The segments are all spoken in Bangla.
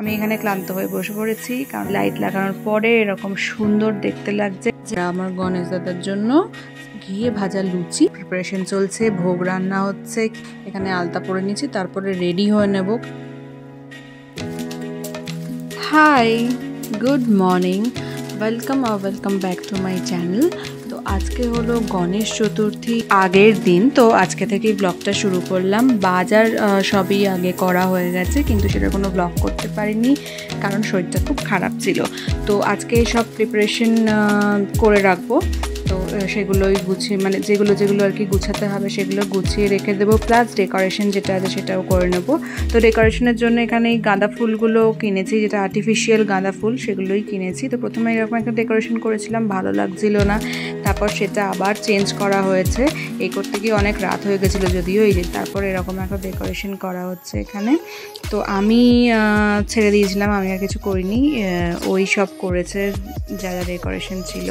আমি এখানে ক্লান্ত হয়ে বসে পড়েছি, কারণ লাইট লাগানোর পরে এরকম সুন্দর দেখতে লাগছে। আমার গণেশ দাদার জন্য ঘিয়ে ভাজা লুচি প্রিপারেশন চলছে, ভোগ রান্না হচ্ছে। এখানে আলতা পরে নিয়েছি, তারপরে রেডি হয়ে নেব। Hi, good morning, welcome back to my channel. তো আজকে হলো গণেশ চতুর্থী আগের দিন, তো আজকে থেকেই ব্লগটা শুরু করলাম। বাজার সবই আগে করা হয়ে গেছে, কিন্তু সেটা কোনো ব্লগ করতে পারিনি কারণ শরীরটা খুব খারাপ ছিল। তো আজকে সব প্রিপারেশন করে রাখবো, তো সেগুলোই গুছিয়ে মানে যেগুলো আর কি গুছাতে হবে সেগুলো গুছিয়ে রেখে দেবো, প্লাস ডেকোরেশন যেটা আছে সেটাও করে নেব। তো ডেকোরেশনের জন্য এখানে এই গাঁদা ফুলগুলো কিনেছি, যেটা আর্টিফিশিয়াল গাঁদা ফুল, সেগুলোই কিনেছি। তো প্রথমে এরকম একটা ডেকোরেশন করেছিলাম, ভালো লাগছিল না, তারপর সেটা আবার চেঞ্জ করা হয়েছে। এই করতে গিয়ে অনেক রাত হয়ে গেছিলো যদিও, এই যে তারপর এরকম একটা ডেকোরেশন করা হচ্ছে এখানে। তো আমি ছেড়ে দিয়েছিলাম, আমি আর কিছু করিনি, ওই সব করেছে যারা ডেকোরেশন ছিল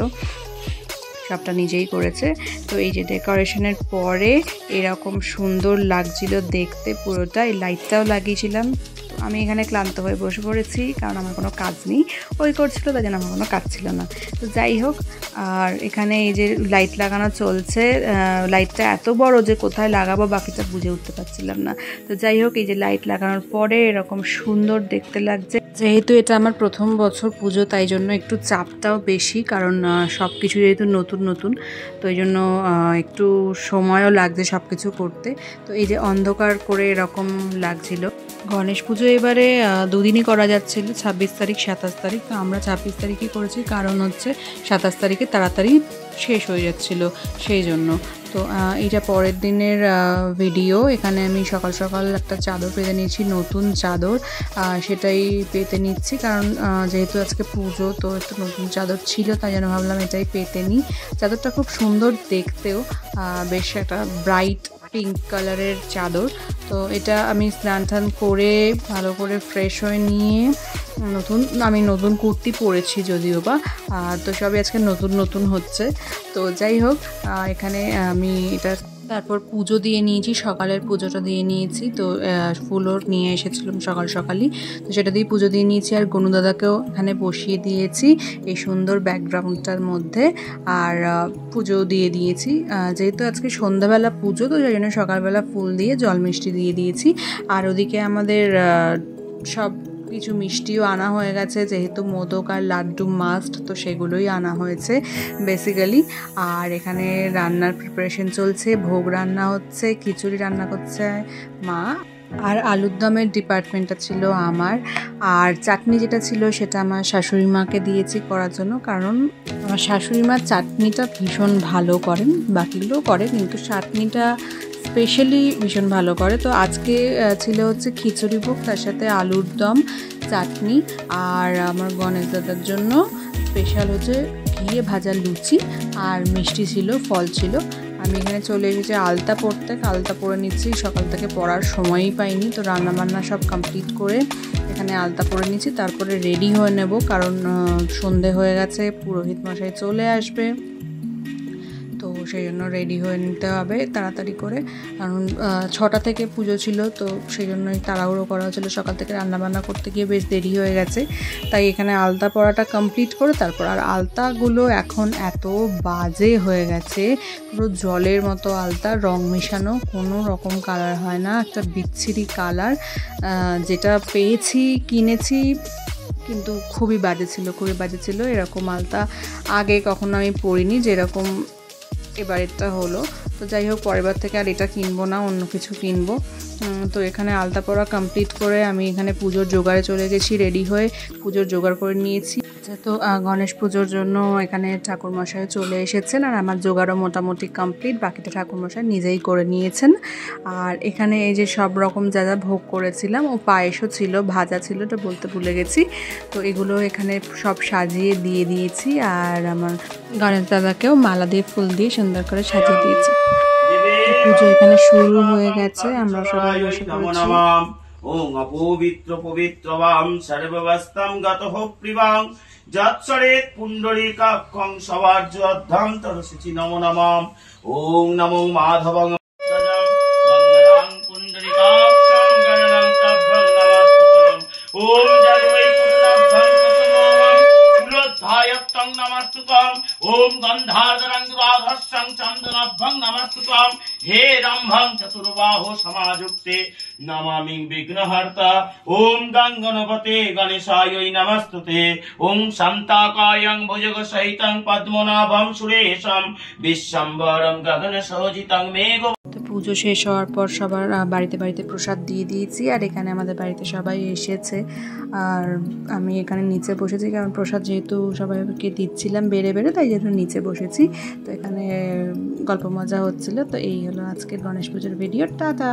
সবটা নিজেই করেছে। তো এই যে ডেকোরেশনের পরে এরকম সুন্দর লাগছিল দেখতে পুরোটা, এই লাইটটাও লাগিয়েছিলাম। তো আমি এখানে ক্লান্ত হয়ে বসে পড়েছি, কারণ আমার কোনো কাজ নেই, ওই করছিল তাই জন্য আমার কোনো কাজ ছিল না। তো যাই হোক, আর এখানে এই যে লাইট লাগানো চলছে, লাইটটা এত বড় যে কোথায় লাগাবো বাকিটা বুঝে উঠতে পারছিলাম না। তো যাই হোক, এই যে লাইট লাগানোর পরে এরকম সুন্দর দেখতে লাগছে। যেহেতু এটা আমার প্রথম বছর পুজো, তাই জন্য একটু চাপটাও বেশি, কারণ সব কিছু যেহেতু নতুন, তো এই জন্য একটু সময়ও লাগছে সব কিছু করতে। তো এই যে অন্ধকার করে এরকম লাগছিল। গণেশ পুজো এবারে দুদিনই করা যাচ্ছিল, 26 তারিখ 27 তারিখ। তো আমরা 26 তারিখই করেছি, কারণ হচ্ছে 27 তারিখে তাড়াতাড়ি শেষ হয়ে যাচ্ছিল সেই জন্য। তো এইটা পরের দিনের ভিডিও। এখানে আমি সকাল সকাল একটা চাদর পেতে নিয়েছি, নতুন চাদর, সেটাই পেতে নিচ্ছি, কারণ যেহেতু আজকে পুজো, তো একটু নতুন চাদর ছিল, তাই জন্য ভাবলাম এটাই পেতে নিই। চাদরটা খুব সুন্দর দেখতেও, বেশ একটা ব্রাইট পিঙ্ক কালারের চাদর। তো এটা আমি স্নান টান করে ভালো করে ফ্রেশ হয়ে নিয়ে আমি নতুন কুর্তি পরেছি যদিও বা, তো সবই আজকে নতুন হচ্ছে। তো যাই হোক, এখানে আমি এটা তারপর পুজো দিয়ে নিয়েছি, সকালের পুজোটা দিয়ে নিয়েছি। তো ফুলও নিয়ে এসেছিলাম সকালই, তো সেটা দিয়ে পুজো দিয়ে নিয়েছি। আর গনু দাদাকেও এখানে বসিয়ে দিয়েছি এই সুন্দর ব্যাকগ্রাউন্ডটার মধ্যে, আর পুজো দিয়ে দিয়েছি। যেহেতু আজকে সন্ধ্যাবেলা পুজো, তো সেই জন্য সকালবেলা ফুল দিয়ে জল মিষ্টি দিয়ে দিয়েছি। আর ওদিকে আমাদের সব কিছু মিষ্টিও আনা হয়ে গেছে, যেহেতু মোদক আর লাড্ডু মাস্ট, তো সেগুলোই আনা হয়েছে বেসিক্যালি। আর এখানে রান্নার প্রিপারেশন চলছে, ভোগ রান্না হচ্ছে, খিচুড়ি রান্না করছে মা, আর আলুর দমের ডিপার্টমেন্টটা ছিল আমার। আর চাটনি যেটা ছিল সেটা আমার শাশুড়ি মাকে দিয়েছি করার জন্য, কারণ আমার শাশুড়ি মা চাটনিটা ভীষণ ভালো করেন, বাকিগুলোও করে কিন্তু চাটনিটা স্পেশালি ভীষণ ভালো করে। তো আজকে ছিল হচ্ছে খিচুড়ি ভোগ, তার সাথে আলুর দম, চাটনি, আর আমার গণেশ দাদার জন্য স্পেশাল হচ্ছে ঘিয়ে ভাজা লুচি, আর মিষ্টি ছিল, ফল ছিল। আমি এখানে চলে এসেছি আলতা পরতে, আলতা পরে নিচ্ছি, সকাল থেকে পড়ার সময়ই পাইনি। তো রান্নাবান্না সব কমপ্লিট করে এখানে আলতা পরে নিচ্ছি, তারপরে রেডি হয়ে নেব, কারণ সন্ধে হয়ে গেছে, পুরোহিত মশাই চলে আসবে, তো সেই জন্য রেডি হয়ে নিতে হবে তাড়াতাড়ি করে, কারণ 6টা থেকে পুজো ছিল, তো সেই জন্যই তাড়াহুড়ো করা হচ্ছিলো। সকাল থেকে রান্নাবান্না করতে গিয়ে বেশ দেরি হয়ে গেছে, তাই এখানে আলতা পরাটা কমপ্লিট করে তারপর। আর আলতাগুলো এখন এত বাজে হয়ে গেছে, পুরো জলের মতো আলতা, রং মেশানো, কোনো রকম কালার হয় না, একটা বিচ্ছিরি কালার। যেটা কিনেছি কিন্তু খুবই বাজে ছিল। এরকম আলতা আগে কখনো আমি পরিনি যেরকম এবারেরটা হলো। তো যাই হোক, পরের বার থেকে আর এটা কিনবো না, অন্য কিছু কিনবো। তো এখানে আলতা পরা কমপ্লিট করে আমি এখানে পুজোর জোগাড়ে চলে গেছি, রেডি হয়ে পুজোর জোগাড় করে নিয়েছি। তো গণেশ পুজোর জন্য এখানে ঠাকুরমশাই চলে এসেছেন, আর আমার জোগাড়ও মোটামুটি কমপ্লিট, বাকিটা ঠাকুরমশাই নিজেই করে নিয়েছেন। আর এখানে এই যে সব রকম যা ভোগ করেছিলাম, ও পায়েসও ছিল, ভাজা ছিল, এটা বলতে ভুলে গেছি। তো এগুলো এখানে সব সাজিয়ে দিয়ে দিয়েছি, আর আমার গণেশ দাদাকেও মালা দিয়ে ফুল দিয়ে সুন্দর করে সাজিয়ে দিয়েছি। পুজো এখানে শুরু হয়ে গেছে, আমরা সবাই বসে পড়েছি। ওং অপবিত্র পবিত্রবাম সর্ববস্তাম গতঃ প্রিবাং যৎসরেত পুণ্ডরীকাক্ষং সবার্যদ্ধং তরসিচি নমো নমঃ। ওং নমো মাধবং মঙ্গলাং পুণ্ডরীকাক্ষং গণনাং তভ্যং নমস্তুতম। ওম জয় यक्तं नमस्तुतं ओम गंधाधरं दुराधर्षं चंदनाभं नमस्तुतं हे रंभं चतुर्बाहो समायुक्ते नमामि विघ्नहर्ता ओम गंगणपते गणेशाय नमस्तुते ओम शान्ताकायं भुजगसहितं पद्मनाभं सुरेशं विश्वम्भरं गगनसोजितं मेघ। তো পুজো শেষ হওয়ার পর সবার বাড়িতে বাড়িতে প্রসাদ দিয়ে দিয়েছি, আর এখানে আমাদের বাড়িতে সবাই এসেছে। আর আমি এখানে নিচে বসেছি, কারণ প্রসাদ যেহেতু সবাইকে দিচ্ছিলাম বেড়ে বেড়ে, তাই জন্য নিচে বসেছি। তো এখানে গল্প মজা হচ্ছিল। তো এই হলো আজকের গণেশ পুজোর ভিডিও। টাটা।